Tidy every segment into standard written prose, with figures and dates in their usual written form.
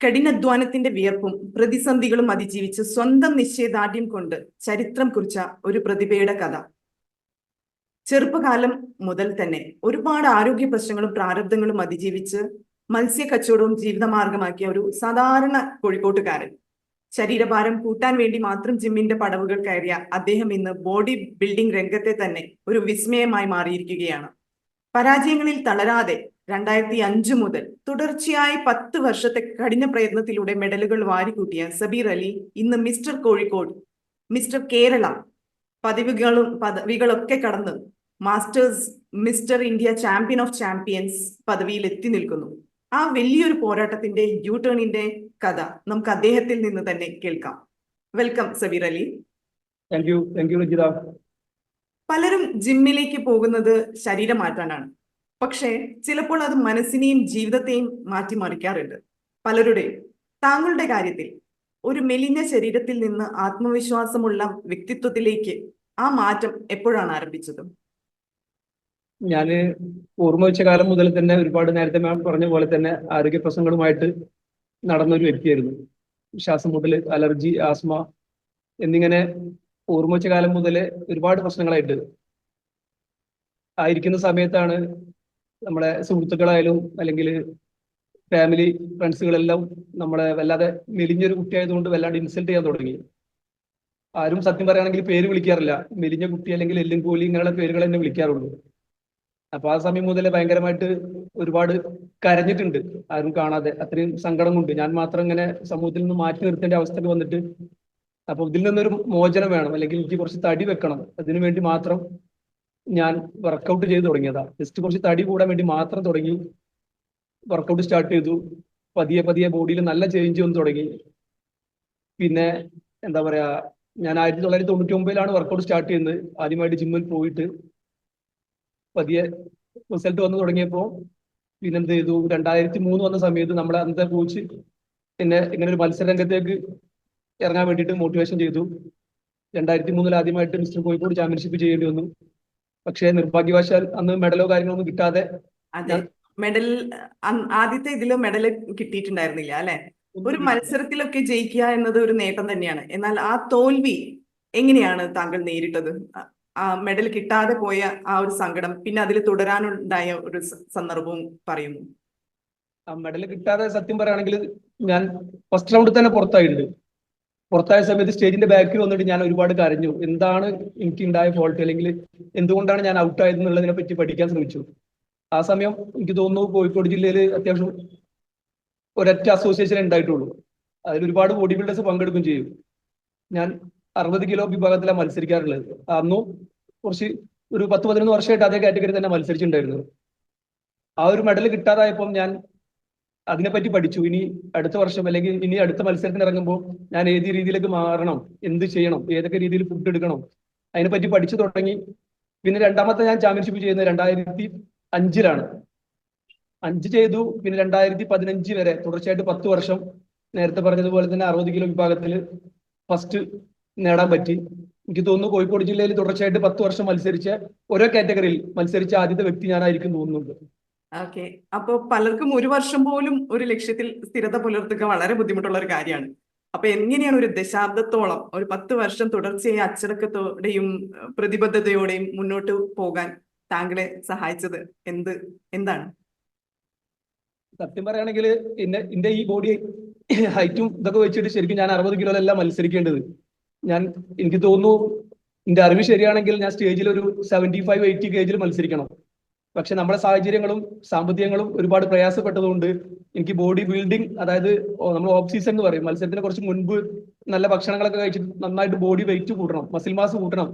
കഠിനാധ്വാനത്തിന്റെ വിയർപ്പും പ്രതിസന്ധികളും അതിജീവിച്ച് സ്വന്തം നിശ്ചയദാർഢ്യം കൊണ്ട് ചരിത്രം കുറിച്ച ഒരു പ്രതിഭയുടെ കഥ. ചെറുപ്പകാലം മുതൽ തന്നെ ഒരുപാട് ആരോഗ്യ പ്രശ്നങ്ങളും പ്രാരബ്ധങ്ങളും അതിജീവിച്ച് മത്സ്യ കച്ചവടവും ജീവിതമാർഗമാക്കിയ ഒരു സാധാരണ കോഴിക്കോട്ടുകാരൻ. ശരീരഭാരം കൂട്ടാൻ വേണ്ടി മാത്രം ജിമ്മിന്റെ പടവുകൾ കയറിയ അദ്ദേഹം ഇന്ന് ബോഡി ബിൽഡിംഗ് രംഗത്തെ തന്നെ ഒരു വിസ്മയമായി മാറിയിരിക്കുകയാണ്. പരാജയങ്ങളിൽ തളരാതെ 2005 മുതൽ തുടർച്ചയായി 10 വർഷത്തെ കഠിന പ്രയത്നത്തിലൂടെ മെഡലുകൾ വാരിക്കൂട്ടിയ സബീർ അലി ഇന്ന് മിസ്റ്റർ കോഴിക്കോട്, മിസ്റ്റർ കേരള പദവികളൊക്കെ കടന്ന് masters, mister India, champion of champions പദവിയിൽ എത്തി നിൽക്കുന്നു. ആ വലിയൊരു പോരാട്ടത്തിന്റെ യു-ടേണിന്റെ കഥ നമുക്ക് അദ്ദേഹത്തിൽ നിന്ന് തന്നെ കേൾക്കാം. Welcome Sabeer Ali. Thank U Rajitha. പലരും ജിമ്മിലേക്ക് പോകുന്നത് ശരീരം മാറ്റാനാണ്, പക്ഷേ ചിലപ്പോൾ അത് മനസ്സിനെയും ജീവിതത്തെയും മാറ്റിമറിക്കാറുണ്ട് പലരുടെയും. താങ്കളുടെ കാര്യത്തിൽ ഒരു മെലിഞ്ഞ ശരീരത്തിൽ നിന്ന് ആത്മവിശ്വാസമുള്ള വ്യക്തിത്വത്തിലേക്ക് ആ മാറ്റം എപ്പോഴാണ് ആരംഭിച്ചത്? ഞാൻ ഓർമ്മ വെച്ച കാലം മുതൽ തന്നെ ഒരുപാട് നേരത്തെ മാം പറഞ്ഞ പോലെ തന്നെ ആരോഗ്യ പ്രശ്നങ്ങളുമായിട്ട് നടന്നൊരു വ്യക്തിയായിരുന്നു. ശ്വാസം മുട്ടല്, അലർജി, ആസ്മ എന്നിങ്ങനെ ഓർമ്മ വെച്ച കാലം മുതൽ ഒരുപാട് പ്രശ്നങ്ങളായിട്ട് ആയിരിക്കുന്ന സമയത്താണ് നമ്മളെ സുഹൃത്തുക്കളായാലും അല്ലെങ്കിൽ ഫാമിലി ഫ്രണ്ട്സുകളെല്ലാം നമ്മളെ വല്ലാതെ മെലിഞ്ഞൊരു കുട്ടിയായതുകൊണ്ട് വല്ലാണ്ട് ഇൻസൾട്ട് ചെയ്യാൻ തുടങ്ങി. ആരും സത്യം പറയുകയാണെങ്കിൽ പേര് വിളിക്കാറില്ല, മെലിഞ്ഞ കുട്ടി അല്ലെങ്കിൽ എല്ലും കോലി ഇങ്ങനെയുള്ള പേരുകൾ തന്നെ വിളിക്കാറുള്ളൂ. അപ്പൊ ആ സമയം മുതലേ ഭയങ്കരമായിട്ട് ഒരുപാട് കരഞ്ഞിട്ടുണ്ട്, ആരും കാണാതെ. അത്രയും സങ്കടം കൊണ്ട് ഞാൻ മാത്രം ഇങ്ങനെ സമൂഹത്തിൽ നിന്ന് മാറ്റി നിർത്തേണ്ട അവസ്ഥയിൽ വന്നിട്ട്, അപ്പൊ ഇതിൽ നിന്നൊരു മോചനം വേണം, അല്ലെങ്കിൽ എനിക്ക് കുറച്ച് തടി വെക്കണം, അതിനു വേണ്ടി മാത്രം ഞാൻ വർക്കൗട്ട് ചെയ്ത് തുടങ്ങിയതാ. ജസ്റ്റ് കുറച്ച് തടി കൂടാൻ വേണ്ടി മാത്രം തുടങ്ങി വർക്കൗട്ട് സ്റ്റാർട്ട് ചെയ്തു. പതിയെ പതിയെ ബോഡിയിൽ നല്ല ചേഞ്ച് വന്ന് തുടങ്ങി. പിന്നെ എന്താ പറയാ, ഞാൻ 1999 വർക്കൗട്ട് സ്റ്റാർട്ട് ചെയ്യുന്നത്. ആദ്യമായിട്ട് ജിമ്മിൽ പോയിട്ട് പതിയെ റിസൾട്ട് വന്നു തുടങ്ങിയപ്പോൾ പിന്നെന്ത് ചെയ്തു, 2003 വന്ന സമയത്ത് നമ്മുടെ അന്നത്തെ കോച്ച് പിന്നെ ഇങ്ങനെ ഒരു മത്സര രംഗത്തേക്ക് ഇറങ്ങാൻ വേണ്ടിയിട്ട് മോട്ടിവേഷൻ ചെയ്തു. 2003 ആദ്യമായിട്ട് മിസ്റ്റർ കോഴിക്കോട് ചാമ്പ്യൻഷിപ്പ് ചെയ്യേണ്ടി വന്നു. പക്ഷേ നിർഭാഗ്യവശാൽ അന്ന് മെഡലോ കാര്യങ്ങളൊന്നും കിട്ടാതെ. അതെ, മെഡൽ ആദ്യത്തെ ഇതില് മെഡൽ കിട്ടിയിട്ടുണ്ടായിരുന്നില്ല അല്ലെ? ഒരു മത്സരത്തിലൊക്കെ ജയിക്കുക എന്നത് ഒരു നേട്ടം തന്നെയാണ്. എന്നാൽ ആ തോൽവി എങ്ങനെയാണ് താങ്കൾ നേരിട്ടത്? ആ മെഡൽ കിട്ടാതെ പോയ ആ ഒരു സങ്കടം, പിന്നെ അതിൽ തുടരാനുണ്ടായ ഒരു സന്ദർഭവും പറയുന്നു. ആ മെഡൽ കിട്ടാതെ സത്യം പറയുകയാണെങ്കിൽ ഞാൻ ഫസ്റ്റ് റൗണ്ടിൽ തന്നെ പുറത്തായിട്ടുണ്ട്. പുറത്തായ സമയത്ത് സ്റ്റേജിന്റെ ബാക്കിൽ വന്നിട്ട് ഞാൻ ഒരുപാട് കരഞ്ഞു. എന്താണ് എനിക്ക് ഉണ്ടായ ഫോൾട്ട്, അല്ലെങ്കിൽ എന്തുകൊണ്ടാണ് ഞാൻ ഔട്ട് ആയത് എന്നുള്ളതിനെ പറ്റി പഠിക്കാൻ ശ്രമിച്ചു. ആ സമയം എനിക്ക് തോന്നുന്നു കോഴിക്കോട് ജില്ലയിൽ അത്യാവശ്യം ഒരൊറ്റ അസോസിയേഷൻ ഉണ്ടായിട്ടുള്ളൂ. അതിൽ ഒരുപാട് ബോഡി ബിൽഡേഴ്സ് പങ്കെടുക്കുകയും ചെയ്യും. ഞാൻ 60 കിലോ വിഭാഗത്തിലാണ് മത്സരിക്കാറുള്ളത്. അന്നും കുറച്ച് ഒരു 10-11 വർഷമായിട്ട് അതേ കാറ്റഗറി തന്നെ മത്സരിച്ചിട്ടുണ്ടായിരുന്നു. ആ ഒരു മെഡൽ കിട്ടാതായപ്പോൾ ഞാൻ അതിനെപ്പറ്റി പഠിച്ചു. ഇനി അടുത്ത വർഷം അല്ലെങ്കിൽ ഇനി അടുത്ത മത്സരത്തിന് ഇറങ്ങുമ്പോൾ ഞാൻ ഏത് രീതിയിലേക്ക് മാറണം, എന്ത് ചെയ്യണം, ഏതൊക്കെ രീതിയിൽ ഫുഡ് എടുക്കണം, അതിനെപ്പറ്റി പഠിച്ചു തുടങ്ങി. പിന്നെ രണ്ടാമത്തെ ഞാൻ ചാമ്പ്യൻഷിപ്പ് ചെയ്യുന്നത് 2005 5 ചെയ്തു. പിന്നെ 2015 വരെ തുടർച്ചയായിട്ട് 10 വർഷം നേരത്തെ പറഞ്ഞതുപോലെ തന്നെ 60 കിലോ വിഭാഗത്തിൽ ഫസ്റ്റ് നേടാൻ പറ്റി. എനിക്ക് തോന്നുന്നു കോഴിക്കോട് ജില്ലയിൽ തുടർച്ചയായിട്ട് 10 വർഷം മത്സരിച്ച ഓരോ കാറ്റഗറിയിൽ മത്സരിച്ച ആദ്യത്തെ വ്യക്തി ഞാനായിരിക്കും തോന്നുന്നുണ്ട്. ഓക്കെ, അപ്പൊ പലർക്കും ഒരു വർഷം പോലും ഒരു ലക്ഷ്യത്തിൽ സ്ഥിരത പുലർത്തുക വളരെ ബുദ്ധിമുട്ടുള്ള ഒരു കാര്യമാണ്. അപ്പൊ എങ്ങനെയാണ് ഒരു ദശാബ്ദത്തോളം, ഒരു 10 വർഷം തുടർച്ചയായി അച്ചടക്കത്തോടെയും പ്രതിബദ്ധതയോടെയും മുന്നോട്ട് പോകാൻ താങ്കളെ സഹായിച്ചത് എന്താണ്? സത്യം പറയുകയാണെങ്കിൽ എന്റെ ഈ ബോഡി ഹൈറ്റും ഇതൊക്കെ വെച്ചിട്ട് ശരിക്കും ഞാൻ 60 കിലോയിലല്ല മത്സരിക്കേണ്ടത്. എനിക്ക് തോന്നുന്നു, എന്റെ അറിവ് ശരിയാണെങ്കിൽ ഞാൻ സ്റ്റേജിൽ ഒരു 75-80 kg മത്സരിക്കണം. പക്ഷെ നമ്മുടെ സാഹചര്യങ്ങളും സാമ്പത്തികങ്ങളും ഒരുപാട് പ്രയാസപ്പെട്ടതുകൊണ്ട് എനിക്ക് ബോഡി ബിൽഡിംഗ്, അതായത് നമ്മൾ ഓഫ് സീസൺ എന്ന് പറയും, മത്സരത്തിന് കുറച്ച് മുൻപ് നല്ല ഭക്ഷണങ്ങളൊക്കെ കഴിച്ചിട്ട് നന്നായിട്ട് ബോഡി വെയിറ്റ് കൂട്ടണം, മസിൽ മാസ് കൂട്ടണം.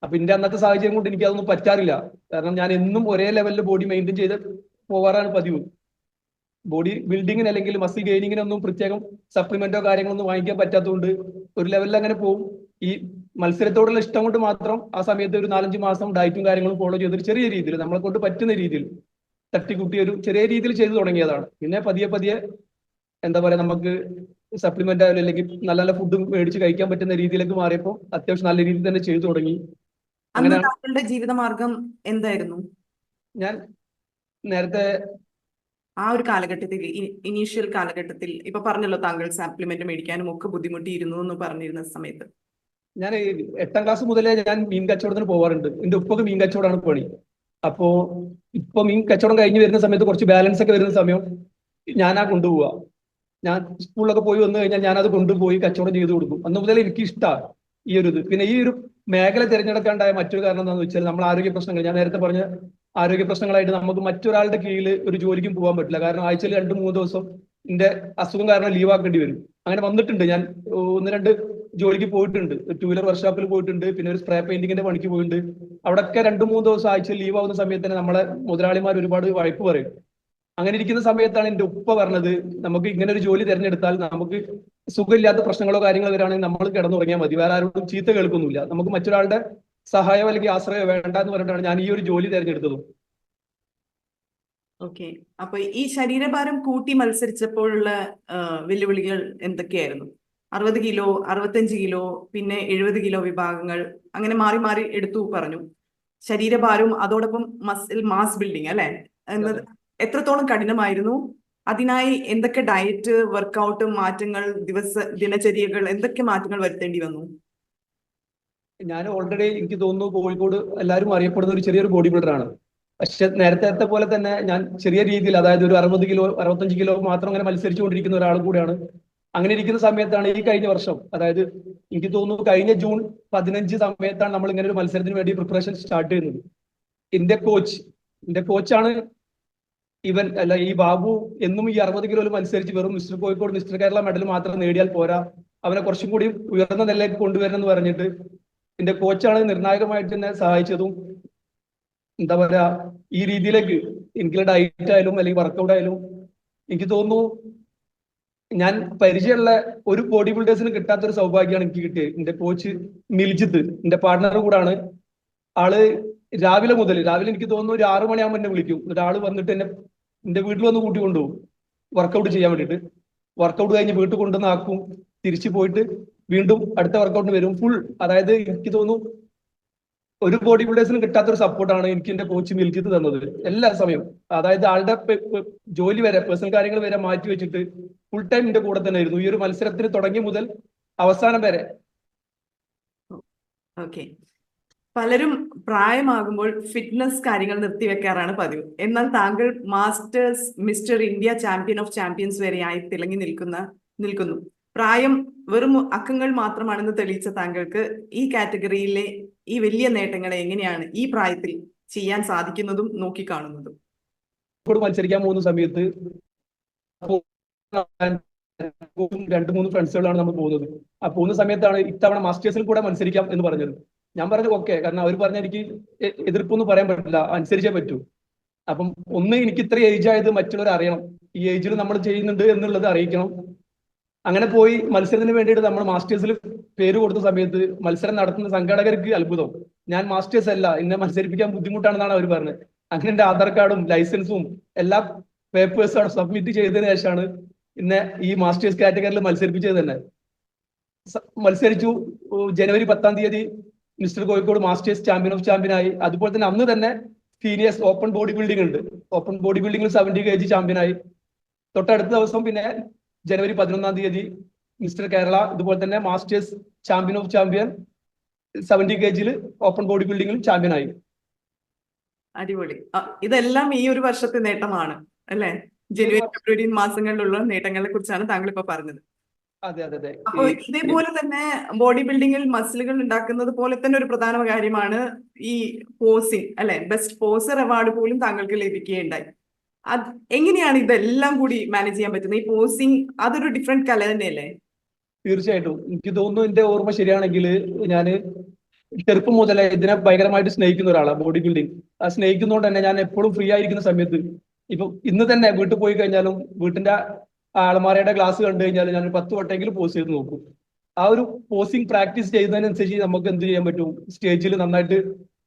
അപ്പൊ എന്റെ അന്നത്തെ സാഹചര്യം കൊണ്ട് എനിക്ക് അതൊന്നും പറ്റാറില്ല. കാരണം ഞാൻ എന്നും ഒരേ ലെവലിൽ ബോഡി മെയിൻറ്റെയിൻ ചെയ്ത് പോകാറാണ് പതിവ്. ബോഡി ബിൽഡിങ്ങിന് അല്ലെങ്കിൽ മസിൽ ഗെയിനിങ്ങിനൊന്നും പ്രത്യേകം സപ്ലിമെന്റോ കാര്യങ്ങളൊന്നും വാങ്ങിക്കാൻ പറ്റാത്തതുകൊണ്ട് ഒരു ലെവലിൽ അങ്ങനെ പോകും. ഈ മത്സരത്തോടുള്ള ഇഷ്ടം കൊണ്ട് മാത്രം ആ സമയത്ത് ഒരു 4-5 മാസം ഡയറ്റും കാര്യങ്ങളും ഫോളോ ചെയ്തൊരു ചെറിയ രീതിയിൽ നമ്മളെ കൊണ്ട് പറ്റുന്ന രീതിയിൽ തട്ടിക്കൂട്ടി ഒരു ചെറിയ രീതിയിൽ ചെയ്തു തുടങ്ങിയതാണ്. പിന്നെ പതിയെ പതിയെ എന്താ പറയാ, നമുക്ക് സപ്ലിമെന്റ് ആയാലും അല്ലെങ്കിൽ നല്ല നല്ല ഫുഡ് മേടിച്ച് കഴിക്കാൻ പറ്റുന്ന രീതിയിലേക്ക് മാറിയപ്പോൾ അത്യാവശ്യം നല്ല രീതിയിൽ തന്നെ ചെയ്തു തുടങ്ങി. അന്ന് അങ്ങനെ താങ്കളുടെ ജീവിതമാർഗം എന്തായിരുന്നു? ഞാൻ നേരത്തെ ആ ഒരു കാലഘട്ടത്തിൽ, ഇനീഷ്യൽ കാലഘട്ടത്തിൽ ഇപ്പൊ പറഞ്ഞല്ലോ താങ്കൾ സപ്ലിമെന്റ് മേടിക്കാനും ഒക്കെ ബുദ്ധിമുട്ടിയിരുന്നു എന്ന് പറഞ്ഞിരുന്ന സമയത്ത്? ഞാൻ 8ാം ക്ലാസ് മുതലേ ഞാൻ മീൻ കച്ചവടത്തിന് പോവാറുണ്ട്. എന്റെ ഉപ്പൊക്കെ മീൻ കച്ചവടമാണ് പണി. അപ്പോ ഇപ്പൊ മീൻ കച്ചവടം കഴിഞ്ഞ് വരുന്ന സമയത്ത് കുറച്ച് ബാലൻസ് ഒക്കെ വരുന്ന സമയം ഞാനാ കൊണ്ടുപോവുക. ഞാൻ സ്കൂളിലൊക്കെ പോയി വന്നു കഴിഞ്ഞാൽ ഞാനത് കൊണ്ടുപോയി കച്ചവടം ചെയ്തു കൊടുക്കും. അന്ന് മുതലേ എനിക്ക് ഇഷ്ടമാണ് ഈ ഒരു ഇത്. പിന്നെ ഈ ഒരു മേഖല തിരഞ്ഞെടുക്കാണ്ടായ മറ്റൊരു കാരണം എന്താണെന്ന് വെച്ചാൽ നമ്മൾ ആരോഗ്യ പ്രശ്നങ്ങൾ, ഞാൻ നേരത്തെ പറഞ്ഞ ആരോഗ്യ പ്രശ്നങ്ങളായിട്ട് നമുക്ക് മറ്റൊരാളുടെ കീഴിൽ ഒരു ജോലിക്കും പോകാൻ പറ്റില്ല. കാരണം ആഴ്ചയിൽ 2-3 ദിവസം എന്റെ അസുഖം കാരണം ലീവ് ആക്കേണ്ടി വരും. അങ്ങനെ വന്നിട്ടുണ്ട്. ഞാൻ 1-2 ജോലിക്ക് പോയിട്ടുണ്ട്. 2 വീലർ വർക്ക്ഷോപ്പിൽ പോയിട്ടുണ്ട്. പിന്നെ ഒരു സ്പ്രേ പെയിന്റിങ്ങിന്റെ പണിക്ക് പോയിട്ടുണ്ട്. അവിടെയൊക്കെ 2-3 ദിവസം ആഴ്ചയിൽ ലീവ് ആവുന്ന സമയത്ത് തന്നെ നമ്മളെ മുതലാളിമാർ ഒരുപാട് വഴക്ക് പറയും. അങ്ങനെ ഇരിക്കുന്ന സമയത്താണ് എന്റെ ഉപ്പ പറഞ്ഞത്, നമുക്ക് ഇങ്ങനെ ഒരു ജോലി തിരഞ്ഞെടുത്താൽ നമുക്ക് സുഖമില്ലാത്ത പ്രശ്നങ്ങളോ കാര്യങ്ങളോ വരാണെങ്കിൽ നമ്മൾ കിടന്നുറങ്ങിയാൽ മതി, വേറെ ആരോടും ചീത്ത കേൾക്കൊന്നുമില്ല, നമുക്ക് മറ്റൊരാളുടെ സഹായം അല്ലെങ്കിൽ ആശ്രയം വേണ്ട എന്ന് പറഞ്ഞിട്ടാണ് ഞാൻ ഈ ഒരു ജോലി തിരഞ്ഞെടുത്തതും. ഓക്കെ. അപ്പൊ ഈ ശരീരഭാരം കൂട്ടി മത്സരിച്ചപ്പോഴുള്ള വെല്ലുവിളികൾ എന്തൊക്കെയായിരുന്നു? 60 കിലോ, 65 കിലോ, പിന്നെ 70 കിലോ വിഭാഗങ്ങൾ, അങ്ങനെ മാറി മാറി എടുത്തു പറഞ്ഞു. ശരീരഭാരവും അതോടൊപ്പം മാസ് ബിൽഡിംഗ് അല്ലെ എന്നത് എത്രത്തോളം കഠിനമായിരുന്നു? അതിനായി എന്തൊക്കെ ഡയറ്റ്, വർക്കൗട്ട് മാറ്റങ്ങൾ, ദിനചര്യകൾ, എന്തൊക്കെ മാറ്റങ്ങൾ വരുത്തേണ്ടി വന്നു? ഞാൻ ഓൾറെഡി എനിക്ക് തോന്നുന്നു കോഴിക്കോട് എല്ലാവരും അറിയപ്പെടുന്ന ഒരു ചെറിയൊരു ബോഡി ബിൽഡർ ആണ്. പക്ഷെ നേരത്തെ പോലെ തന്നെ ഞാൻ ചെറിയ രീതിയിൽ, അതായത് ഒരു 60 കിലോ 65 കിലോ മാത്രം അങ്ങനെ മത്സരിച്ചുകൊണ്ടിരിക്കുന്ന ഒരാൾ കൂടിയാണ്. അങ്ങനെ ഇരിക്കുന്ന സമയത്താണ് ഈ കഴിഞ്ഞ വർഷം, അതായത് എനിക്ക് തോന്നുന്നു കഴിഞ്ഞ ജൂൺ 15 സമയത്താണ് നമ്മൾ ഇങ്ങനെ ഒരു മത്സരത്തിന് വേണ്ടി പ്രിപ്പറേഷൻ സ്റ്റാർട്ട് ചെയ്യുന്നത്. എന്റെ കോച്ചാണ് ഇവൻ, അല്ല ഈ ബാബു എന്നും ഈ 60 കിലോയിൽ മത്സരിച്ച് വെറും mister Kozhikode, mister Kerala medal മാത്രം നേടിയാൽ പോരാ, അവനെ കുറച്ചും കൂടി ഉയർന്ന നിലയിലേക്ക് കൊണ്ടുവരണം എന്ന് പറഞ്ഞിട്ട് എന്റെ കോച്ചാണ് നിർണായകമായിട്ട് എന്നെ സഹായിച്ചതും. എന്താ പറയാ, ഈ രീതിയിലേക്ക് എനിക്ക് ഡയറ്റ് ആയാലും അല്ലെങ്കിൽ വർക്കൗട്ട് ആയാലും എനിക്ക് തോന്നുന്നു ഞാൻ പരിചയമുള്ള ഒരു ബോഡി ബിൽഡേഴ്സിന് കിട്ടാത്തൊരു സൗഭാഗ്യമാണ് എനിക്ക് കിട്ടിയത്. എന്റെ കോച്ച് മിൽജിത്ത്, എന്റെ പാർട്ണർ കൂടാണ്. ആള് രാവിലെ എനിക്ക് തോന്നുന്നു ഒരു 6 മണിയാകുമ്പോൾ എന്നെ വിളിക്കും. ഒരാൾ വന്നിട്ട് എന്റെ വീട്ടിൽ വന്ന് കൂട്ടി കൊണ്ടുപോകും വർക്കൗട്ട് ചെയ്യാൻ വേണ്ടിയിട്ട്. വർക്കൗട്ട് കഴിഞ്ഞ് വീട്ടിൽ കൊണ്ടുവന്ന് ആക്കും, തിരിച്ചു പോയിട്ട് വീണ്ടും അടുത്ത വർക്കൗട്ടിന് വരും. ഫുൾ, അതായത് എനിക്ക് തോന്നുന്നു ഒരു ബോഡി ബിൽഡേഴ്സിന് കിട്ടാത്തൊരു സപ്പോർട്ടാണ് എനിക്ക് എന്റെ കോച്ച് മിൽജിത്ത് തന്നത് എല്ലാ സമയവും. അതായത് ആളുടെ ജോലി വരെ, പേഴ്സണൽ കാര്യങ്ങൾ വരെ മാറ്റി വെച്ചിട്ട് ഫുൾ ടൈം എന്റെ കൂടെ തന്നെ ആയിരുന്നു, ഈ ഒരു മത്സരത്തിന് തുടങ്ങി മുതൽ അവസാനം വരെ. ഓക്കെ. പലരും പ്രായമാകുമ്പോൾ ഫിറ്റ്നസ് കാര്യങ്ങൾ നിർത്തിവെക്കാറാണ് പതിവ്. എന്നാൽ താങ്കൾ masters, mister India, champion of champions വരെയായി തിളങ്ങി നിൽക്കുന്നു. പ്രായം വെറും അക്കങ്ങൾ മാത്രമാണെന്ന് തെളിയിച്ച താങ്കൾക്ക് ഈ കാറ്റഗറിയിലെ ഈ വലിയ നേട്ടങ്ങളെ എങ്ങനെയാണ് ഈ പ്രായത്തിൽ ചെയ്യാൻ സാധിക്കുന്നതും നോക്കിക്കാണുന്നതും? മത്സരിക്കാൻ പോകുന്ന സമയത്ത് 2-3 ഫ്രണ്ട്സുകളാണ് നമ്മൾ പോകുന്നത്. ആ പോകുന്ന സമയത്താണ് ഇത്തവണ മാസ്റ്റേഴ്സിൽ കൂടെ മത്സരിക്കാം എന്ന് പറഞ്ഞത്. ഞാൻ പറഞ്ഞു ഓക്കെ, കാരണം അവർ പറഞ്ഞ എനിക്ക് എതിർപ്പൊന്നും പറയാൻ പറ്റില്ല, അനുസരിച്ചേ പറ്റൂ. അപ്പം ഒന്ന്, എനിക്ക് ഇത്ര ഏജ് ആയത് മറ്റുള്ളവർ അറിയണം, ഈ ഏജിൽ നമ്മൾ ചെയ്യുന്നുണ്ട് എന്നുള്ളത് അറിയിക്കണം. അങ്ങനെ പോയി മത്സരത്തിന് വേണ്ടിയിട്ട് നമ്മൾ മാസ്റ്റേഴ്സിൽ പേര് കൊടുത്ത സമയത്ത് മത്സരം നടത്തുന്ന സംഘാടകർക്ക് അത്ഭുതം. ഞാൻ മാസ്റ്റേഴ്സ് അല്ല, എന്നെ മത്സരിപ്പിക്കാൻ ബുദ്ധിമുട്ടാണെന്നാണ് അവർ പറഞ്ഞത്. അങ്ങനെ എന്റെ ആധാർ കാർഡും ലൈസൻസും എല്ലാ പേപ്പേഴ്സും സബ്മിറ്റ് ചെയ്തതിനു ശേഷമാണ് ഇന്നെ ഈ മാസ്റ്റേഴ്സ് കാറ്റഗറിയിൽ മത്സരിപ്പിച്ചത് തന്നെ. മത്സരിച്ചു. ജനുവരി 10-ാം തീയതി mister Kozhikode masters champion of champion ആയി. അതുപോലെ തന്നെ അന്ന് തന്നെ സീനിയേഴ്സ് ഓപ്പൺ ബോഡി ബിൽഡിംഗ് ഉണ്ട്, ഓപ്പൺ ബോഡി ബിൽഡിംഗിൽ 70 kg ചാമ്പ്യനായി. തൊട്ടടുത്ത ദിവസം പിന്നെ ജനുവരി 11-ാം തീയതി മിസ്റ്റർ കേരള, ഇതുപോലെ തന്നെ masters champion of champion 70 kg open body ബിൽഡിംഗിൽ ചാമ്പ്യനായി. അടിപൊളി. ഇതെല്ലാം ഈ ഒരു വർഷത്തെ നേട്ടമാണ് അല്ലെ? ജനുവരി, ഫെബ്രുവരി മാസങ്ങളിലുള്ള നേട്ടങ്ങളെ കുറിച്ചാണ് താങ്കൾ ഇപ്പൊ പറഞ്ഞത്. അതെ അതെ അതെ. അപ്പൊ ഇതേപോലെ തന്നെ ബോഡി ബിൽഡിങ്ങിൽ മസിലുകൾ ഉണ്ടാക്കുന്നത് പോലെ തന്നെ ഒരു പ്രധാന കാര്യമാണ് ഈ പോസിങ് അല്ലെ? ബെസ്റ്റ് പോസർ അവാർഡ് പോലും താങ്കൾക്ക് ലഭിക്കുകയുണ്ടായി. അത് എങ്ങനെയാണ് ഇതെല്ലാം കൂടി മാനേജ് ചെയ്യാൻ പറ്റുന്നത്? ഈ പോസിങ് അതൊരു ഡിഫറെന്റ് കല തന്നെയല്ലേ? തീർച്ചയായിട്ടും. എനിക്ക് തോന്നുന്നു എന്റെ ഓർമ്മ ശരിയാണെങ്കിൽ ഞാൻ ചെറുപ്പം മുതലേ ഇതിനെ ഭയങ്കരമായിട്ട് സ്നേഹിക്കുന്ന ഒരാളാണ്, ബോഡി ബിൽഡിംഗ്. ആ സ്നേഹിക്കുന്നതുകൊണ്ട് തന്നെ ഞാൻ എപ്പോഴും ഫ്രീ ആയിരിക്കുന്ന സമയത്ത്, ഇപ്പൊ ഇന്ന് തന്നെ വീട്ടിൽ പോയി കഴിഞ്ഞാലും വീട്ടിന്റെ ആൾമാരുടെ ക്ലാസ് കണ്ടു കഴിഞ്ഞാലും ഞാൻ 10 വട്ടെങ്കിലും പോസ് ചെയ്ത് നോക്കും. ആ ഒരു പോസിങ് പ്രാക്ടീസ് ചെയ്യുന്നതിനനുസരിച്ച് നമുക്ക് എന്ത് ചെയ്യാൻ പറ്റും, സ്റ്റേജിൽ നന്നായിട്ട്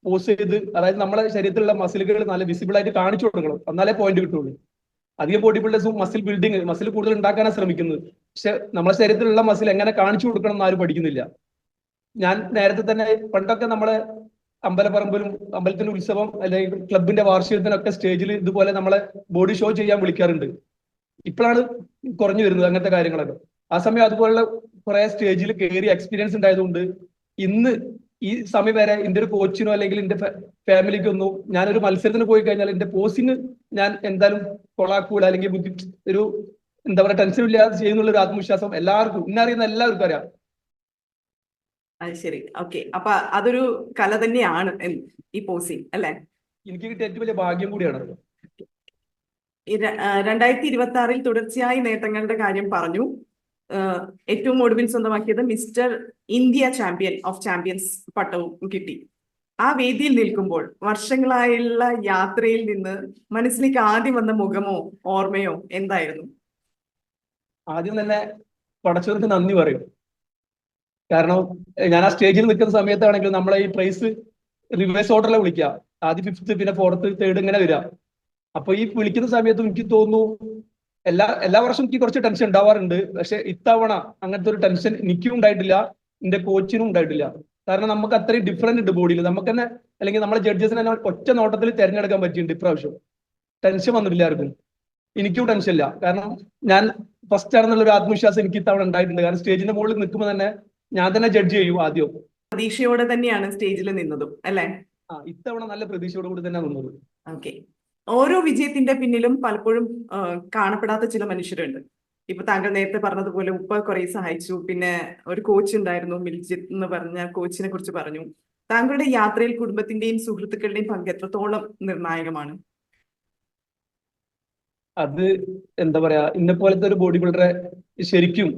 പോസ് ചെയ്ത്, അതായത് നമ്മളെ ശരീരത്തിലുള്ള മസിലുകൾ നല്ല വിസിബിൾ ആയിട്ട് കാണിച്ചു കൊടുക്കണം, എന്നാലേ പോയിന്റ് കിട്ടുള്ളൂ. അധികം ബോഡി ബിൽഡേഴ്സും മസിൽ കൂടുതൽ ഉണ്ടാക്കാനാണ് ശ്രമിക്കുന്നത്. പക്ഷെ നമ്മുടെ ശരീരത്തിലുള്ള മസിൽ എങ്ങനെ കാണിച്ചു കൊടുക്കണം എന്ന് ആരും പഠിക്കുന്നില്ല. ഞാൻ നേരത്തെ തന്നെ പണ്ടൊക്കെ നമ്മളെ അമ്പലപ്പറമ്പിലും അമ്പലത്തിന്റെ ഉത്സവം അല്ലെങ്കിൽ ക്ലബിന്റെ വാർഷികത്തിനൊക്കെ സ്റ്റേജിൽ ഇതുപോലെ നമ്മളെ ബോഡി ഷോ ചെയ്യാൻ വിളിക്കാറുണ്ട്. ഇപ്പോഴാണ് കുറഞ്ഞു വരുന്നത് അങ്ങനത്തെ കാര്യങ്ങളൊക്കെ. ആ സമയം അതുപോലുള്ള കുറെ സ്റ്റേജിൽ കയറി എക്സ്പീരിയൻസ് ഉണ്ടായതുകൊണ്ട് ഇന്ന് ഈ സമയം വരെ എന്റെ ഒരു കോച്ചിനോ അല്ലെങ്കിൽ എന്റെ ഫാമിലിക്കൊന്നും ഞാനൊരു മത്സരത്തിന് പോയി കഴിഞ്ഞാൽ എന്റെ പോസിന് ഞാൻ എന്തായാലും കൊളാക്കൂല അല്ലെങ്കിൽ ഒരു എന്താ പറയുക ടെൻഷൻ ഇല്ലാതെ ചെയ്യുന്നുള്ള ഒരു ആത്മവിശ്വാസം എല്ലാവർക്കും ഇന്നറിയുന്ന എല്ലാവർക്കും അറിയാം. അത് ശരി, ഓക്കെ. അപ്പൊ അതൊരു കല തന്നെയാണ് ഈ പോസിങ് അല്ലെ? എനിക്ക് കിട്ടിയ ഏറ്റവും വലിയ ഭാഗ്യം കൂടിയാണ്. 2026 തുടർച്ചയായി നേട്ടങ്ങളുടെ കാര്യം പറഞ്ഞു. ഏറ്റവും ഒടുവിൽ സ്വന്തമാക്കിയത് mister India champion of champions പട്ടവും കിട്ടി. ആ വേദിയിൽ നിൽക്കുമ്പോൾ വർഷങ്ങളായുള്ള യാത്രയിൽ നിന്ന് മനസ്സിലേക്ക് ആദ്യം വന്ന മുഖമോ ഓർമ്മയോ എന്തായിരുന്നു? ആദ്യം തന്നെ പടച്ചവർക്ക് നന്ദി പറയും. കാരണം ഞാൻ ആ സ്റ്റേജിൽ നിൽക്കുന്ന സമയത്താണെങ്കിലും നമ്മളെ ഈ പ്രൈസ് റിവേഴ്സ് ഓർഡറിലെ വിളിക്കുക. ആദ്യം 5th, പിന്നെ 4th, 3rd ഇങ്ങനെ വരിക. അപ്പൊ ഈ വിളിക്കുന്ന സമയത്തും എനിക്ക് തോന്നുന്നു എല്ലാ വർഷവും എനിക്ക് കുറച്ച് ടെൻഷൻ ഉണ്ടാവാറുണ്ട്. പക്ഷെ ഇത്തവണ അങ്ങനത്തെ ഒരു ടെൻഷൻ എനിക്കും ഉണ്ടായിട്ടില്ല, എന്റെ കോച്ചിനും ഉണ്ടായിട്ടില്ല. കാരണം നമുക്ക് അത്രയും ഡിഫറൻറ്റ് ഉണ്ട് ബോഡിയിൽ. നമുക്ക് തന്നെ അല്ലെങ്കിൽ നമ്മളെ ജഡ്ജസിനെ തന്നെ ഒറ്റ നോട്ടത്തിൽ തിരഞ്ഞെടുക്കാൻ പറ്റിയിട്ടുണ്ട് ഇപ്രാവശ്യം. ടെൻഷൻ വന്നിട്ടില്ല ആർക്കും. എനിക്കും ടെൻഷൻ ഇല്ല. കാരണം ഞാൻ ഫസ്റ്റ് ആണെന്നുള്ള ഒരു ആത്മവിശ്വാസം എനിക്ക് ഇത്തവണ ഉണ്ടായിട്ടുണ്ട്. കാരണം സ്റ്റേജിന്റെ മുകളിൽ നിൽക്കുമ്പോൾ തന്നെ ഞാൻ തന്നെ ജഡ്ജ് ചെയ്യും ആദ്യം. പ്രതീക്ഷയോടെ തന്നെയാണ് സ്റ്റേജിൽ നിന്നതും അല്ലെ? ഇത്തവണ നല്ല പ്രതീക്ഷയോട് കൂടി തന്നെ നിന്നത്. ഓക്കെ. ഓരോ വിജയത്തിന്റെ പിന്നിലും പലപ്പോഴും കാണപ്പെടാത്ത ചില മനുഷ്യരുണ്ട്. ഇപ്പൊ താങ്കൾ നേരത്തെ പറഞ്ഞതുപോലെ ഉപ്പ കുറെ സഹായിച്ചു, പിന്നെ ഒരു കോച്ച് ഉണ്ടായിരുന്നു, മിൽജിത്ത് എന്ന് പറഞ്ഞ കോച്ചിനെ കുറിച്ച് പറഞ്ഞു. താങ്കളുടെ യാത്രയിൽ കുടുംബത്തിന്റെയും സുഹൃത്തുക്കളുടെയും പങ്ക് എത്രത്തോളം നിർണായകമാണ്? അത് എന്താ പറയാ, ഇന്നെ പോലത്തെ ഒരു ബോഡി ബിൽഡറെ ശരിക്കും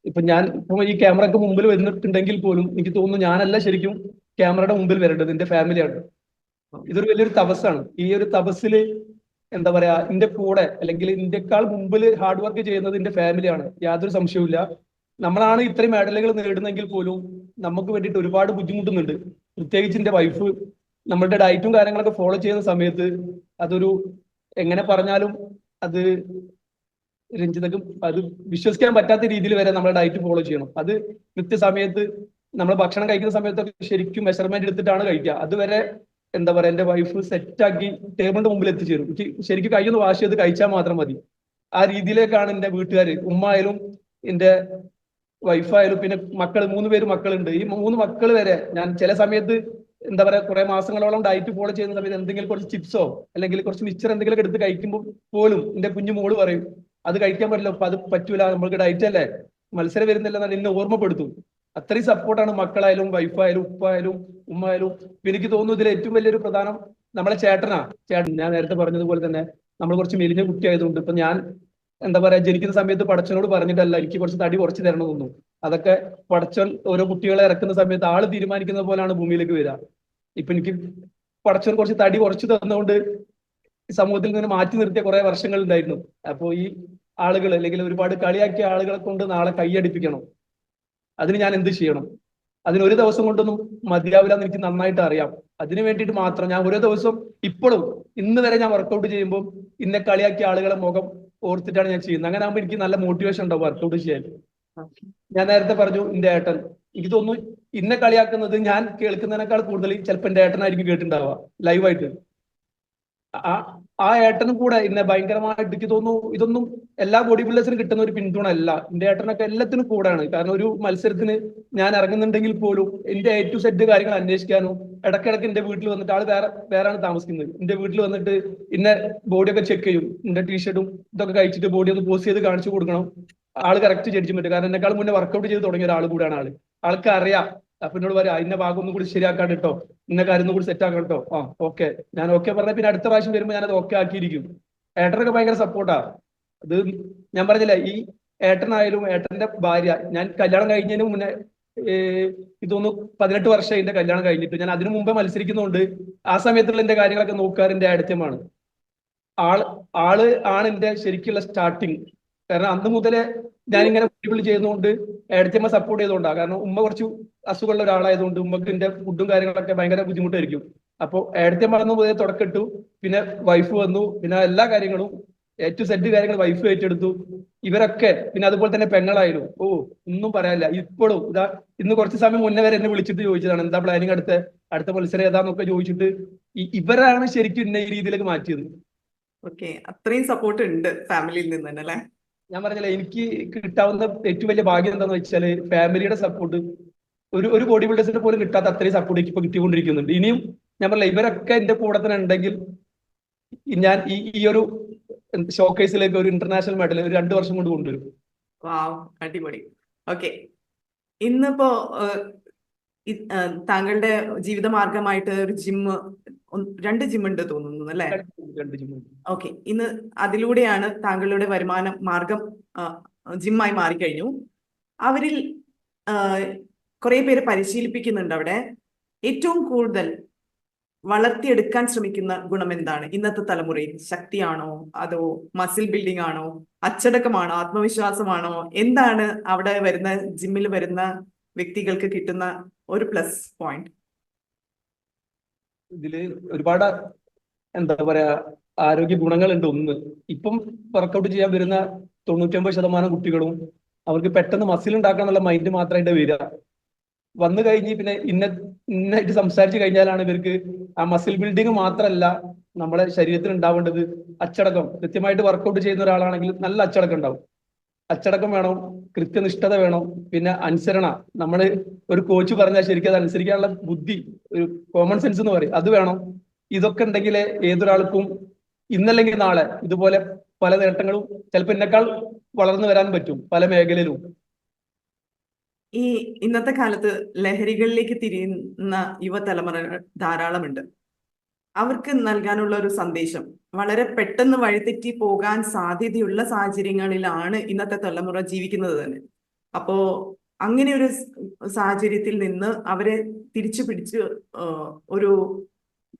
ഇപ്പൊ ഞാൻ ഇപ്പൊ ഈ ക്യാമറക്ക് മുമ്പിൽ വന്നിട്ടുണ്ടെങ്കിൽ പോലും എനിക്ക് തോന്നുന്നു ഞാനല്ല ശരിക്കും ക്യാമറയുടെ മുമ്പിൽ വരേണ്ടത്, എന്റെ ഫാമിലിയാണ്. ഇതൊരു വലിയൊരു തപസ്സാണ്. ഈ ഒരു തപസ്സില് എന്താ പറയാ, എന്റെ കൂടെ അല്ലെങ്കിൽ ഇന്ത്യക്കാൾ മുമ്പിൽ ഹാർഡ് വർക്ക് ചെയ്യുന്നത് എന്റെ ഫാമിലിയാണ്, യാതൊരു സംശയവുമില്ല. നമ്മളാണ് ഇത്രയും മെഡലുകൾ നേടുന്നെങ്കിൽ പോലും നമുക്ക് വേണ്ടിയിട്ട് ഒരുപാട് ബുദ്ധിമുട്ടുന്നുണ്ട്. പ്രത്യേകിച്ച് എന്റെ വൈഫ് നമ്മളുടെ ഡയറ്റും കാര്യങ്ങളൊക്കെ ഫോളോ ചെയ്യുന്ന സമയത്ത് അതൊരു എങ്ങനെ പറഞ്ഞാലും അത് രഞ്ജിതക്കും അത് വിശ്വസിക്കാൻ പറ്റാത്ത രീതിയിൽ വരെ നമ്മൾ ഡയറ്റ് ഫോളോ ചെയ്യണം. അത് കൃത്യസമയത്ത് നമ്മൾ ഭക്ഷണം കഴിക്കുന്ന സമയത്തൊക്കെ ശരിക്കും മെഷർമെന്റ് എടുത്തിട്ടാണ് കഴിക്കുക. അതുവരെ എന്താ പറയാ, എന്റെ വൈഫ് സെറ്റാക്കി ടേബിളിന്റെ മുമ്പിൽ എത്തിച്ചേരും. എനിക്ക് ശരിക്കും കൈയൊന്ന് വാഷ് ചെയ്ത് കഴിച്ചാൽ മാത്രം മതി. ആ രീതിയിലേക്കാണ് എന്റെ വീട്ടുകാര്, ഉമ്മ ആയാലും എന്റെ വൈഫായാലും പിന്നെ മക്കൾ 3 പേര് മക്കളുണ്ട്. ഈ 3 മക്കൾ വരെ ഞാൻ ചില സമയത്ത് എന്താ പറയാ കുറെ മാസങ്ങളോളം ഡയറ്റ് ഫോളോ ചെയ്യുന്ന സമയത്ത് എന്തെങ്കിലും കുറച്ച് ചിപ്സോ അല്ലെങ്കിൽ കുറച്ച് മിക്സർ എന്തെങ്കിലും എടുത്ത് കഴിക്കുമ്പോൾ പോലും എന്റെ കുഞ്ഞു മോള് പറയും അത് കഴിക്കാൻ പറ്റില്ല, അപ്പൊ അത് പറ്റൂല, നമ്മൾക്ക് ഡയറ്റ് അല്ലേ, മത്സരം വരുന്നില്ല എന്നെ ഓർമ്മപ്പെടുത്തും. അത്രയും സപ്പോർട്ടാണ് മക്കളായാലും വൈഫായാലും ഉപ്പായാലും ഉമ്മ ആയാലും. എനിക്ക് തോന്നുന്നു ഇതിൽ ഏറ്റവും വലിയൊരു പ്രധാനം നമ്മളെ ചേട്ടൻ ഞാൻ നേരത്തെ പറഞ്ഞതുപോലെ തന്നെ നമ്മൾ കുറച്ച് മെലിഞ്ഞ കുട്ടി ആയതുകൊണ്ട് ഇപ്പൊ ഞാൻ എന്താ പറയാ ജനിക്കുന്ന സമയത്ത് പടച്ചനോട് പറഞ്ഞിട്ടല്ല എനിക്ക് കുറച്ച് തടി കുറച്ച് തരണമെന്നൊന്നും. അതൊക്കെ പടച്ചൻ ഓരോ കുട്ടികളെ ഇറക്കുന്ന സമയത്ത് ആള് തീരുമാനിക്കുന്ന പോലാണ് ഭൂമിയിലേക്ക് വരിക. ഇപ്പൊ എനിക്ക് പടച്ചൻ കുറച്ച് തടി കുറച്ച് തന്നുകൊണ്ട് സമൂഹത്തിൽ നിന്ന് മാറ്റി നിർത്തിയ കുറെ വർഷങ്ങൾ ഉണ്ടായിരുന്നു. അപ്പോ ഈ ആളുകൾ അല്ലെങ്കിൽ ഒരുപാട് കളിയാക്കിയ ആളുകളെ കൊണ്ട് നാളെ കൈയടിപ്പിക്കണം. അതിന് ഞാൻ എന്ത് ചെയ്യണം? അതിന് ഒരു ദിവസം കൊണ്ടൊന്നും മതിയാവില്ല എന്ന് എനിക്ക് നന്നായിട്ട് അറിയാം. അതിനു വേണ്ടിയിട്ട് മാത്രം ഞാൻ ഓരോ ദിവസം ഇപ്പോഴും ഇന്ന് വരെ ഞാൻ വർക്കൗട്ട് ചെയ്യുമ്പോൾ ഇന്നെ കളിയാക്കിയ ആളുകളെ മുഖം ഓർത്തിട്ടാണ് ഞാൻ ചെയ്യുന്നത്. അങ്ങനെ ആകുമ്പോൾ എനിക്ക് നല്ല മോട്ടിവേഷൻ ഉണ്ടാവും വർക്കൗട്ട് ചെയ്യാൻ. ഞാൻ നേരത്തെ പറഞ്ഞു എന്റെ ഏട്ടൻ, എനിക്ക് തോന്നുന്നു ഇന്നെ കളിയാക്കുന്നത് ഞാൻ കേൾക്കുന്നതിനേക്കാൾ കൂടുതൽ ചിലപ്പോൾ എന്റെ ഏട്ടനായിരിക്കും കേട്ടിട്ടുണ്ടാവുക ലൈവായിട്ട്. ആ ഏട്ടനും കൂടെ ഇന്നെ ഭയങ്കരമായിട്ട് എനിക്ക് തോന്നുന്നു ഇതൊന്നും എല്ലാ ബോഡി ബിൽഡേഴ്സിനും കിട്ടുന്ന ഒരു പിന്തുണ അല്ല. എന്റെ ഏട്ടനൊക്കെ എല്ലാത്തിനും കൂടെയാണ്. കാരണം ഒരു മത്സരത്തിന് ഞാൻ ഇറങ്ങുന്നുണ്ടെങ്കിൽ പോലും എന്റെ A to Z കാര്യങ്ങൾ അന്വേഷിക്കാനും ഇടയ്ക്കിടയ്ക്ക് എന്റെ വീട്ടിൽ വന്നിട്ട് ആള് വേറെയാണ് താമസിക്കുന്നത്. എന്റെ വീട്ടിൽ വന്നിട്ട് ഇന്നെ ബോഡിയൊക്കെ ചെക്ക് ചെയ്യും. എന്റെ ടീഷർട്ടും ഇതൊക്കെ കഴിച്ചിട്ട് ബോഡി ഒന്ന് പോസ്റ്റ് ചെയ്ത് കാണിച്ചു കൊടുക്കണം. ആള് കറക്റ്റ് ജഡ്ജ് പറ്റും. കാരണം എന്നെക്കാൾ മുന്നേ വർക്കൗട്ട് ചെയ്ത് തുടങ്ങിയ ഒരാൾ കൂടെയാണ് ആള്. ആൾക്ക് അറിയാം. അപ്പൊ എന്നോട് പറയാം ഇന്ന ഭാഗം ഒന്നും കൂടി ശരിയാക്കാൻ കേട്ടോ, ഇന്ന കാര്യം ഒന്നും കൂടി സെറ്റ് ആക്കണം കേട്ടോ. ഓക്കെ, ഞാൻ ഓക്കെ പറഞ്ഞ പിന്നെ അടുത്ത പ്രാവശ്യം വരുമ്പോൾ ഞാനത് ഓക്കെ ആക്കിയിരിക്കും. ഏട്ടനൊക്കെ ഭയങ്കര സപ്പോർട്ടാ. അത് ഞാൻ പറഞ്ഞില്ല, ഈ ഏട്ടനായാലും ഏട്ടന്റെ ഭാര്യ, ഞാൻ കല്യാണം കഴിഞ്ഞതിന് മുന്നേ ഇതൊന്ന് 18 വർഷം എന്റെ കല്യാണം കഴിഞ്ഞിട്ട്. ഞാൻ അതിനു മുമ്പേ മത്സരിക്കുന്നതുകൊണ്ട് ആ സമയത്തുള്ള എന്റെ കാര്യങ്ങളൊക്കെ നോക്കാറ് എന്റെ ഏടത്യമാണ്. ആള് ആണ് എന്റെ ശരിക്കുള്ള സ്റ്റാർട്ടിങ്. കാരണം അന്ന് മുതലേ ഞാനിങ്ങനെ ബോഡി ചെയ്യുന്നതുകൊണ്ട് ഏടത്തിയമ്മ സപ്പോർട്ട് ചെയ്തുകൊണ്ടാണ്. കാരണം ഉമ്മ കുറച്ച് അസുഖമുള്ള ഒരാളായതുകൊണ്ട് ഉമ്മക്ക് എന്റെ ഫുഡും കാര്യങ്ങളൊക്കെ ഭയങ്കര ബുദ്ധിമുട്ടായിരിക്കും. അപ്പോൾ ഏടത്തിയമ്മ അന്ന് മുതലേ തുടക്കിട്ടു. പിന്നെ വൈഫ് വന്നു. പിന്നെ എല്ലാ കാര്യങ്ങളും ടു സെഡ് കാര്യങ്ങൾ വൈഫ് ഏറ്റെടുത്തു. ഇവരൊക്കെ പിന്നെ അതുപോലെ തന്നെ പെങ്ങളായാലും ഒന്നും പറയാനില്ല. ഇപ്പോഴും ഇതാ ഇന്ന് കുറച്ച് സമയം മുന്നേ വരെ എന്നെ വിളിച്ചിട്ട് ചോദിച്ചതാണ് എന്താ പ്ലാനിങ്, അടുത്ത മത്സരം ഏതാന്നൊക്കെ ചോദിച്ചിട്ട് ഇവരാണ് ശരിക്കും എന്നെ ഈ രീതിയിലേക്ക് മാറ്റിയത്. ഓക്കെ, അത്രയും സപ്പോർട്ട് ഉണ്ട് ഫാമിലിയിൽ നിന്ന് തന്നെ അല്ലെ? ഞാൻ പറഞ്ഞില്ല, എനിക്ക് കിട്ടാവുന്ന ഏറ്റവും വലിയ ഭാഗ്യം എന്താന്ന് വെച്ചാല് ഫാമിലിയുടെ സപ്പോർട്ട്. ഒരു ബോഡി ബിൽഡേഴ്സിന് പോലും കിട്ടാത്ത അത്രയും സപ്പോർട്ട് എനിക്ക് ഇപ്പൊ കിട്ടിക്കൊണ്ടിരിക്കുന്നുണ്ട്. ഇനിയും ഞാൻ പറഞ്ഞില്ല, ഇവരൊക്കെ എന്റെ കൂടെ തന്നെ ഉണ്ടെങ്കിൽ ഞാൻ ഈ ഒരു ഷോക്കേസിലേക്ക് ഒരു ഇന്റർനാഷണൽ മെഡൽ ഒരു 2 വർഷം കൊണ്ട് കൊണ്ടുവരും. വാവ്, അടിപൊളി. ഓക്കെ, ഇന്നിപ്പോ താങ്കളുടെ ജീവിതമാർഗമായിട്ട് ഒരു ജിമ്മ്, 2 ജിമ്മുണ്ട് തോന്നുന്നു അല്ലെ? 2 ജിം. ഓക്കെ, ഇന്ന് അതിലൂടെയാണ് താങ്കളുടെ വരുമാന മാർഗം ജിമ്മായി മാറിക്കഴിഞ്ഞു. അവരിൽ കുറെ പേര് പരിശീലിപ്പിക്കുന്നുണ്ട്. അവിടെ ഏറ്റവും കൂടുതൽ വളർത്തിയെടുക്കാൻ ശ്രമിക്കുന്ന ഗുണം എന്താണ് ഇന്നത്തെ തലമുറയിൽ? ശക്തിയാണോ, അതോ മസിൽ ബിൽഡിംഗ് ആണോ, അച്ചടക്കമാണോ, ആത്മവിശ്വാസമാണോ? എന്താണ് അവിടെ വരുന്ന ജിമ്മിൽ വരുന്ന വ്യക്തികൾക്ക് കിട്ടുന്ന ഒരു പ്ലസ് പോയിന്റ്? ഇതില് ഒരുപാട് എന്താ പറയാ ആരോഗ്യ ഗുണങ്ങളുണ്ട്. ഒന്ന്, ഇപ്പം വർക്കൗട്ട് ചെയ്യാൻ വരുന്ന 99% കുട്ടികളും അവർക്ക് പെട്ടെന്ന് മസിൽ ഉണ്ടാക്കാന്നുള്ള മൈൻഡ് മാത്രമായിട്ട് വരിക. വന്നു കഴിഞ്ഞ് പിന്നെ ഇന്നായിട്ട് സംസാരിച്ചു കഴിഞ്ഞാലാണ് ഇവർക്ക് ആ മസിൽ ബിൽഡിംഗ് മാത്രമല്ല നമ്മുടെ ശരീരത്തിൽ ഉണ്ടാവേണ്ടത് അച്ചടക്കം. കൃത്യമായിട്ട് വർക്കൗട്ട് ചെയ്യുന്ന ഒരാളാണെങ്കിൽ നല്ല അച്ചടക്കം ഉണ്ടാവും. അച്ചടക്കം വേണം, കൃത്യനിഷ്ഠത വേണം, പിന്നെ അനുസരണ. നമ്മൾ ഒരു കോച്ച് പറഞ്ഞാൽ ശരിക്കും അത് അനുസരിക്കാനുള്ള ബുദ്ധി, ഒരു കോമൺ സെൻസ് എന്ന് പറയും, അത് വേണം. ഇതൊക്കെ ഉണ്ടെങ്കിൽ ഏതൊരാൾക്കും ഇന്നല്ലെങ്കിൽ നാളെ ഇതുപോലെ പല നേട്ടങ്ങളും ചിലപ്പോൾ എന്നെക്കാൾ വളർന്നു വരാൻ പറ്റും പല മേഖലയിലും. ഈ ഇന്നത്തെ കാലത്ത് ലഹരികളിലേക്ക് തിരിയുന്ന യുവതലമുറകൾ ധാരാളമുണ്ട്. അവർക്ക് നൽകാനുള്ള ഒരു സന്ദേശം, വളരെ പെട്ടെന്ന് വഴിതെറ്റി പോകാൻ സാധ്യതയുള്ള സാഹചര്യങ്ങളിലാണ് ഇന്നത്തെ തലമുറ ജീവിക്കുന്നത് തന്നെ. അപ്പോ അങ്ങനെ ഒരു സാഹചര്യത്തിൽ നിന്ന് അവരെ തിരിച്ചു പിടിച്ച് ഒരു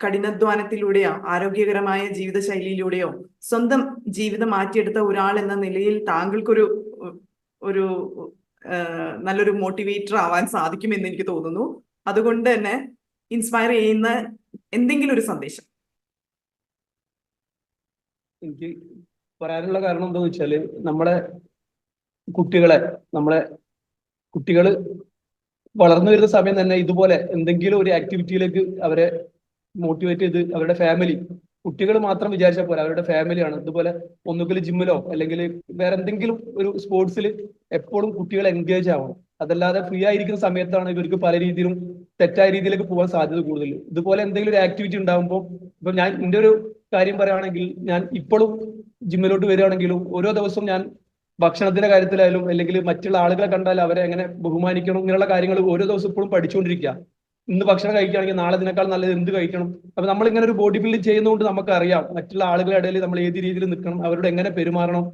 കഠിനാധ്വാനത്തിലൂടെയോ ആരോഗ്യകരമായ ജീവിതശൈലിയിലൂടെയോ സ്വന്തം ജീവിതം മാറ്റിയെടുത്ത ഒരാൾ എന്ന നിലയിൽ താങ്കൾക്കൊരു ഒരു നല്ലൊരു മോട്ടിവേറ്റർ ആവാൻ സാധിക്കുമെന്ന് എനിക്ക് തോന്നുന്നു. അതുകൊണ്ട് തന്നെ ഇൻസ്പയർ ചെയ്യുന്ന എന്തെങ്കിലും ഒരു സന്ദേശം. എനിക്ക് പറയാനുള്ള കാരണം എന്താന്ന് വെച്ചാല് നമ്മളെ കുട്ടികള് വളർന്നു വരുന്ന സമയം തന്നെ ഇതുപോലെ എന്തെങ്കിലും ഒരു ആക്ടിവിറ്റിയിലേക്ക് അവരെ മോട്ടിവേറ്റ് ചെയ്ത് അവരുടെ ഫാമിലി, കുട്ടികൾ മാത്രം വിചാരിച്ചാൽ പോലെ അവരുടെ ഫാമിലിയാണ് ഇതുപോലെ ഒന്നുകിൽ ജിമ്മിലോ അല്ലെങ്കിൽ വേറെ എന്തെങ്കിലും ഒരു സ്പോർട്സിൽ എപ്പോഴും കുട്ടികൾ എൻഗേജ് ആവണം. അതല്ലാതെ ഫ്രീ ആയിരിക്കുന്ന സമയത്താണ് ഇവർക്ക് പല രീതിയിലും തെറ്റായ രീതിയിലേക്ക് പോകാൻ സാധ്യത കൂടുതൽ. ഇതുപോലെ എന്തെങ്കിലും ഒരു ആക്ടിവിറ്റി ഉണ്ടാകുമ്പോൾ, ഇപ്പൊ ഞാൻ എൻ്റെ ഒരു കാര്യം പറയുകയാണെങ്കിൽ, ഞാൻ ഇപ്പോഴും ജിമ്മിലോട്ട് വരികയാണെങ്കിലും ഓരോ ദിവസവും ഞാൻ ഭക്ഷണത്തിന്റെ കാര്യത്തിലായാലും അല്ലെങ്കിൽ മറ്റുള്ള ആളുകളെ കണ്ടാൽ അവരെ എങ്ങനെ ബഹുമാനിക്കണം, ഇങ്ങനെയുള്ള കാര്യങ്ങൾ ഓരോ ദിവസം ഇപ്പോഴും പഠിച്ചുകൊണ്ടിരിക്കുക. ഇന്ന് ഭക്ഷണം കഴിക്കുകയാണെങ്കിൽ നാളെ ഇതിനേക്കാൾ നല്ലത് എന്ത് കഴിക്കണം. അപ്പൊ നമ്മൾ ഇങ്ങനെ ഒരു ബോഡി ബിൽഡിംഗ് ചെയ്യുന്നതുകൊണ്ട് നമുക്കറിയാം മറ്റുള്ള ആളുകളുടെ ഇടയിൽ നമ്മൾ ഏത് രീതിയിൽ നിൽക്കണം, അവരോട് എങ്ങനെ പെരുമാറണം,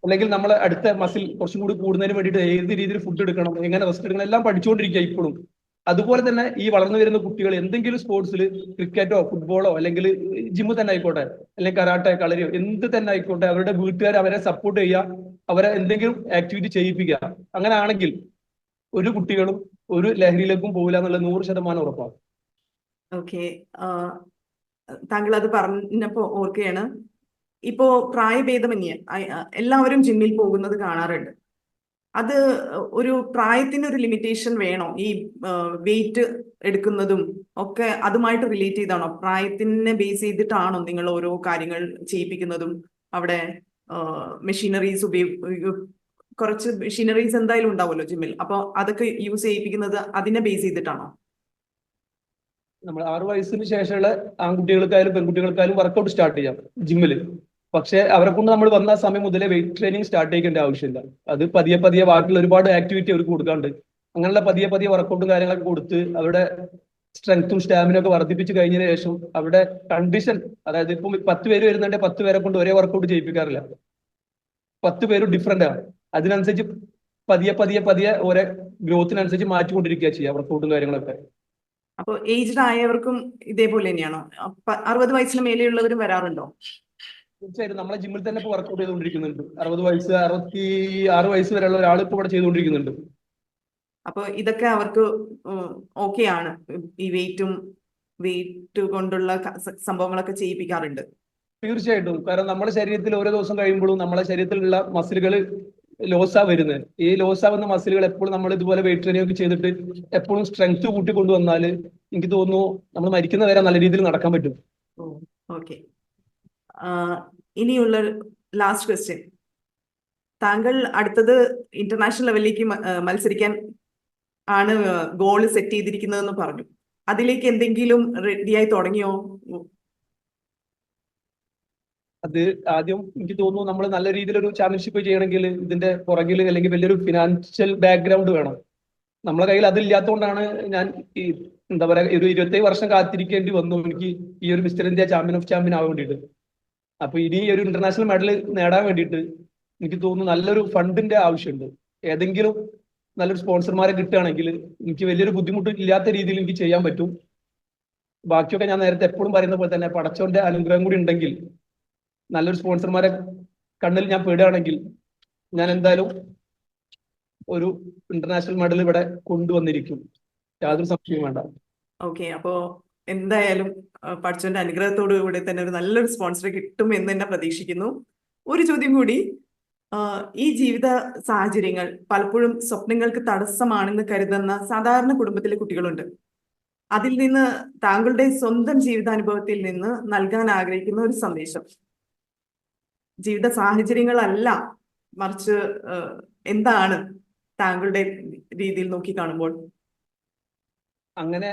അല്ലെങ്കിൽ നമ്മൾ അടുത്ത മസിൽ കുറച്ചും കൂടി കൂടുന്നതിന് വേണ്ടിയിട്ട് ഏത് രീതിയിൽ ഫുഡ് എടുക്കണം, എങ്ങനെ റെസ്റ്റ് എടുക്കണം, എല്ലാം പഠിച്ചുകൊണ്ടിരിക്കുക ഇപ്പോഴും. അതുപോലെ തന്നെ ഈ വളർന്നു വരുന്ന കുട്ടികൾ എന്തെങ്കിലും സ്പോർട്സിൽ ക്രിക്കറ്റോ ഫുട്ബോളോ അല്ലെങ്കിൽ ജിമ്മ് തന്നെ ആയിക്കോട്ടെ, അല്ലെങ്കിൽ കരാട്ടെ കളരിയോ എന്ത് തന്നെ ആയിക്കോട്ടെ, അവരുടെ വീട്ടുകാർ അവരെ സപ്പോർട്ട് ചെയ്യുക, അവരെ എന്തെങ്കിലും ആക്ടിവിറ്റി ചെയ്യിപ്പിക്കുക. അങ്ങനെ ആണെങ്കിൽ ഒരു കുട്ടികളും ഒരു ലഹരിയിലേക്കും പോകില്ല എന്നുള്ളത് 100% ഉറപ്പാണ്. ഓക്കെ, താങ്കൾ അത് പറഞ്ഞപ്പോ ഓർക്കുകയാണ്, ഇപ്പോ പ്രായഭേദമന്യേ എല്ലാവരും ജിമ്മിൽ പോകുന്നത് കാണാറുണ്ട്. അത് ഒരു പ്രായത്തിന് ഒരു ലിമിറ്റേഷൻ വേണോ? ഈ വെയിറ്റ് എടുക്കുന്നതും ഒക്കെ അതുമായിട്ട് റിലേറ്റ് ചെയ്താണോ? പ്രായത്തിനെ ബേസ് ചെയ്തിട്ടാണോ നിങ്ങൾ ഓരോ കാര്യങ്ങൾ ചെയ്യിപ്പിക്കുന്നതും? അവിടെ മെഷീനറീസ് കുറച്ച് മെഷീനറീസ് എന്തായാലും ഉണ്ടാവുമല്ലോ ജിമ്മിൽ, അപ്പൊ അതൊക്കെ യൂസ് ചെയ്യിപ്പിക്കുന്നത് അതിനെ ബേസ് ചെയ്തിട്ടാണോ? നമ്മൾ 6 വയസ്സിന് ശേഷമുള്ള ആൺകുട്ടികൾക്കായാലും പെൺകുട്ടികൾക്കായാലും വർക്കൗട്ട് സ്റ്റാർട്ട് ചെയ്യാം ജിമ്മിൽ. പക്ഷെ അവരെ കൊണ്ട് നമ്മൾ വന്ന സമയം മുതലേ വെയിറ്റ് ട്രെയിനിങ് സ്റ്റാർട്ട് ചെയ്യേണ്ട ആവശ്യമില്ല. അത് പതിയെ പതിയെ ബാക്കിയുള്ള ഒരുപാട് ആക്ടിവിറ്റി അവർക്ക് കൊടുക്കാണ്ട് അങ്ങനെയുള്ള പതിയെ പതിയെ വർക്കൗട്ടും കാര്യങ്ങളൊക്കെ കൊടുത്ത് അവരുടെ സ്ട്രെങ്ത്തും സ്റ്റാമിനും ഒക്കെ വർദ്ധിപ്പിച്ച് കഴിഞ്ഞതിന് ശേഷം അവരുടെ കണ്ടീഷൻ, അതായത് ഇപ്പം 10 പേര് വരുന്നുണ്ടെങ്കിൽ 10 പേരെ കൊണ്ട് ഒരേ വർക്കൗട്ട് ചെയ്യിപ്പിക്കാറില്ല. 10 പേരും ഡിഫറെന്റ് ആണ്. അതിനനുസരിച്ച് പതിയെ പതിയെ പതിയെ ഓരോ ഗ്രോത്തിനനുസരിച്ച് മാറ്റിക്കൊണ്ടിരിക്കുക ചെയ്യുക വർക്കൗട്ടും കാര്യങ്ങളൊക്കെ. അപ്പൊ ഏജ്ഡ് ആയവർക്കും ഇതേപോലെ തന്നെയാണോ? 60 വയസ്സിന് മേലെയുള്ളവരും വരാറുണ്ടോ? തീർച്ചയായിട്ടും നമ്മളെ ജിമ്മിൽ തന്നെ ഇപ്പൊ വർക്കൗട്ട് ചെയ്തുകൊണ്ടിരിക്കുന്നുണ്ട്. 60 വയസ്സ് 66 വയസ്സ് വരെയുള്ള ഒരാൾ ഇപ്പൊ ഇവിടെ ചെയ്തുകൊണ്ടിരിക്കുന്നുണ്ട്. അപ്പൊ ഇതൊക്കെ അവർക്ക് ഓക്കെ ആണ്? ഈ വെയിറ്റ് കൊണ്ടുള്ള സംഭവങ്ങളൊക്കെ ചെയ്യിപ്പിക്കാറുണ്ട്? തീർച്ചയായിട്ടും. കാരണം നമ്മുടെ ശരീരത്തിൽ ഓരോ ദിവസം കഴിയുമ്പോഴും നമ്മളെ ശരീരത്തിലുള്ള മസിലുകൾ ലോസാ വരുന്നത്. ഈ ലോസ് ആവുന്ന മസിലുകൾ എപ്പോഴും നമ്മൾ ഇതുപോലെ വെയിറ്റ് ട്രെയിനിങ് ഒക്കെ ചെയ്തിട്ട് എപ്പോഴും സ്ട്രെങ്ത് കൂട്ടിക്കൊണ്ടുവന്നാൽ എനിക്ക് തോന്നുന്നു നമ്മൾ മരിക്കുന്ന വരെ നല്ല രീതിയിൽ നടക്കാൻ പറ്റും. ഓക്കെ, ഇനിയുള്ള ലാസ്റ്റ് ക്വസ്റ്റ്യൻ. താങ്കൾ അടുത്തത് ഇന്റർനാഷണൽ ലെവലിലേക്ക് മത്സരിക്കാൻ ആണ് ഗോൾ സെറ്റ് ചെയ്തിരിക്കുന്നതെന്ന് പറഞ്ഞു. അതിലേക്ക് എന്തെങ്കിലും റെഡിയായി തുടങ്ങിയോ? അത് ആദ്യം എനിക്ക് തോന്നുന്നു നമ്മൾ നല്ല രീതിയിൽ ഒരു ചാമ്പ്യൻഷിപ്പ് ചെയ്യണമെങ്കിൽ ഇതിന്റെ പുറകിൽ അല്ലെങ്കിൽ വലിയൊരു ഫിനാൻഷ്യൽ ബാക്ക്ഗ്രൗണ്ട് വേണം. നമ്മളെ കയ്യിൽ അതില്ലാത്തതുകൊണ്ടാണ് ഞാൻ ഈ എന്താ പറയുക ഒരു 27 വർഷം കാത്തിരിക്കേണ്ടി വന്നു എനിക്ക് ഈ ഒരു mister India champion of champion ആവാൻ വേണ്ടിയിട്ട്. അപ്പൊ ഇനി ഒരു ഇന്റർനാഷണൽ മെഡൽ നേടാൻ വേണ്ടിയിട്ട് എനിക്ക് തോന്നുന്നു നല്ലൊരു ഫണ്ടിന്റെ ആവശ്യമുണ്ട്. ഏതെങ്കിലും നല്ലൊരു സ്പോൺസർമാരെ കിട്ടുകയാണെങ്കിൽ എനിക്ക് വലിയൊരു ബുദ്ധിമുട്ട് ഇല്ലാത്ത രീതിയിൽ എനിക്ക് ചെയ്യാൻ പറ്റും. ബാക്കിയൊക്കെ ഞാൻ നേരത്തെ എപ്പോഴും പറയുന്ന പോലെ തന്നെ പടച്ചോന്റെ അനുഗ്രഹം കൂടി ഉണ്ടെങ്കിൽ നല്ലൊരു സ്പോൺസർമാരെ കണ്ണിൽ ഞാൻ പെടുകയാണെങ്കിൽ ഞാൻ എന്തായാലും ഒരു ഇന്റർനാഷണൽ മെഡൽ ഇവിടെ കൊണ്ടുവന്നിരിക്കും. യാതൊരു സംശയവും വേണ്ട. ഓക്കെ, അപ്പോ എന്തായാലും പഠിച്ചവന്റെ അനുഗ്രഹത്തോടു കൂടി തന്നെ ഒരു നല്ലൊരു സ്പോൺസർ കിട്ടും എന്ന് തന്നെ പ്രതീക്ഷിക്കുന്നു. ഒരു ചോദ്യം കൂടി. ഈ ജീവിത സാഹചര്യങ്ങൾ പലപ്പോഴും സ്വപ്നങ്ങൾക്ക് തടസ്സമാണെന്ന് കരുതുന്ന സാധാരണ കുടുംബത്തിലെ കുട്ടികളുണ്ട്. അതിൽ നിന്ന് താങ്കളുടെ സ്വന്തം ജീവിതാനുഭവത്തിൽ നിന്ന് നൽകാൻ ആഗ്രഹിക്കുന്ന ഒരു സന്ദേശം. ജീവിത സാഹചര്യങ്ങളല്ല, മറിച്ച് എന്താണ് താങ്കളുടെ രീതിയിൽ നോക്കി കാണുമ്പോൾ? അങ്ങനെ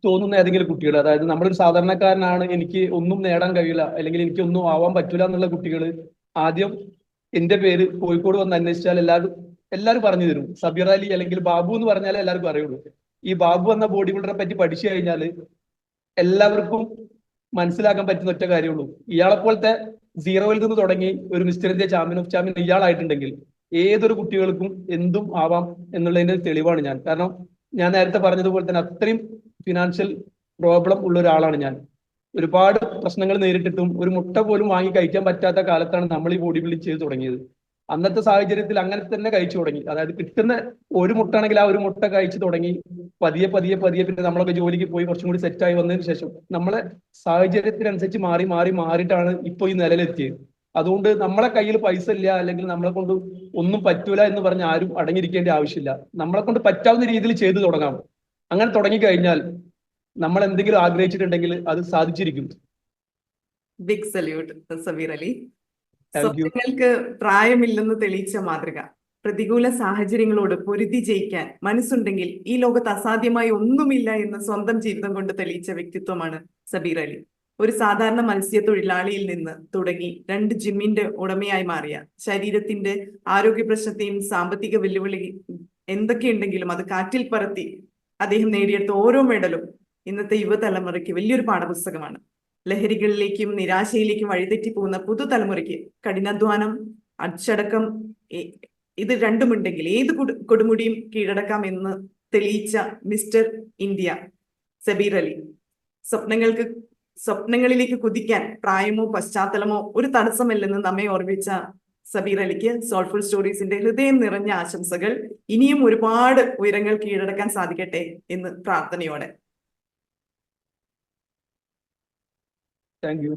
തോന്നുന്ന ഏതെങ്കിലും കുട്ടികൾ, അതായത് നമ്മളൊരു സാധാരണക്കാരനാണ്, എനിക്ക് ഒന്നും നേടാൻ കഴിയില്ല അല്ലെങ്കിൽ എനിക്ക് ഒന്നും ആവാൻ പറ്റൂല എന്നുള്ള കുട്ടികൾ ആദ്യം എന്റെ പേര് കോഴിക്കോട് വന്ന് അന്വേഷിച്ചാൽ എല്ലാവരും പറഞ്ഞു തരും. സബീർ അലി അല്ലെങ്കിൽ ബാബു എന്ന് പറഞ്ഞാലേ എല്ലാവർക്കും അറിയുള്ളൂ. ഈ ബാബു എന്ന ബോഡി ബിൽഡറെ പറ്റി പഠിച്ചു കഴിഞ്ഞാൽ എല്ലാവർക്കും മനസ്സിലാക്കാൻ പറ്റുന്ന ഒറ്റ കാര്യമുള്ളൂ. ഇയാളെപ്പോലത്തെ സീറോയിൽ നിന്ന് തുടങ്ങി ഒരു mister India champion of champion ഇയാളായിട്ടുണ്ടെങ്കിൽ ഏതൊരു കുട്ടികൾക്കും എന്തും ആവാം എന്നുള്ളതിന്റെ തെളിവാണ് ഞാൻ. കാരണം ഞാൻ നേരത്തെ പറഞ്ഞതുപോലെ തന്നെ അത്രയും ഫിനാൻഷ്യൽ പ്രോബ്ലം ഉള്ള ഒരാളാണ് ഞാൻ. ഒരുപാട് പ്രശ്നങ്ങൾ നേരിട്ടിട്ടും ഒരു മുട്ട പോലും വാങ്ങി കഴിക്കാൻ പറ്റാത്ത കാലത്താണ് നമ്മൾ ഈ ബോഡി ബിൽഡിംഗ് ചെയ്ത് തുടങ്ങിയത്. അന്നത്തെ സാഹചര്യത്തിൽ അങ്ങനെ തന്നെ കഴിച്ചു തുടങ്ങി. അതായത് കിട്ടുന്ന ഒരു മുട്ട ആണെങ്കിൽ ആ ഒരു മുട്ട കഴിച്ചു തുടങ്ങി പതിയെ പതിയെ പതിയെ പിന്നെ നമ്മളൊക്കെ ജോലിക്ക് പോയി കുറച്ചും കൂടി സെറ്റായി വന്നതിന് ശേഷം നമ്മളെ സാഹചര്യത്തിനനുസരിച്ച് മാറിയിട്ടാണ് ഇപ്പൊ ഈ നിലയിലെത്തിയത്. അതുകൊണ്ട് നമ്മളെ കയ്യിൽ പൈസ ഇല്ല അല്ലെങ്കിൽ നമ്മളെ കൊണ്ട് ഒന്നും പറ്റൂല എന്ന് പറഞ്ഞ് ആരും അടങ്ങിയിരിക്കേണ്ട ആവശ്യമില്ല. നമ്മളെ കൊണ്ട് പറ്റാവുന്ന രീതിയിൽ ചെയ്തു തുടങ്ങാം. അങ്ങനെ തുടങ്ങിക്കഴിഞ്ഞാൽ നമ്മൾ എന്തെങ്കിലും ആഗ്രഹിച്ചിട്ടുണ്ടെങ്കിൽ അത് സാധിച്ചിരിക്കും. Big salute Sabeer Ali. Thank you. സ്വപ്നങ്ങൾക്ക് പ്രായമില്ലെന്ന് തെളിയിച്ച മാതൃക. പ്രതികൂല സാഹചര്യങ്ങളോട് പൊരുതി ജയിക്കാൻ മനസ്സുണ്ടെങ്കിൽ ഈ ലോകത്ത് അസാധ്യമായി ഒന്നുമില്ല എന്ന് സ്വന്തം ജീവിതം കൊണ്ട് തെളിയിച്ച വ്യക്തിത്വമാണ് സബീർ അലി. ഒരു സാധാരണ മത്സ്യത്തൊഴിലാളിയിൽ നിന്ന് തുടങ്ങി 2 ജിമ്മിന്റെ ഉടമയായി മാറിയ, ശരീരത്തിന്റെ ആരോഗ്യ പ്രശ്നത്തെയും സാമ്പത്തിക വെല്ലുവിളി എന്തൊക്കെയുണ്ടെങ്കിലും അത് കാറ്റിൽ പറത്തി അദ്ദേഹം നേടിയെടുത്ത ഓരോ മെഡലും ഇന്നത്തെ യുവതലമുറയ്ക്ക് വലിയൊരു പാഠപുസ്തകമാണ്. ലഹരികളിലേക്കും നിരാശയിലേക്കും വഴിതെറ്റി പോകുന്ന പുതുതലമുറയ്ക്ക് കഠിനാധ്വാനം, അച്ചടക്കം ഇത് രണ്ടുമുണ്ടെങ്കിൽ ഏത് കൊടുമുടിയും കീഴടക്കാം എന്ന് തെളിയിച്ച മിസ്റ്റർ ഇന്ത്യ സബീർ അലി. സ്വപ്നങ്ങളിലേക്ക് കുതിക്കാൻ പ്രായമോ പശ്ചാത്തലമോ ഒരു തടസ്സമല്ലെന്ന് നമ്മെ ഓർമ്മിച്ച സബീർ അലിക്ക് സോൾഫുൾ സ്റ്റോറീസിന്റെ ഹൃദയം നിറഞ്ഞ ആശംസകൾ. ഇനിയും ഒരുപാട് ഉയരങ്ങൾ കീഴടക്കാൻ സാധിക്കട്ടെ എന്ന് പ്രാർത്ഥനയോടെ. Thank you.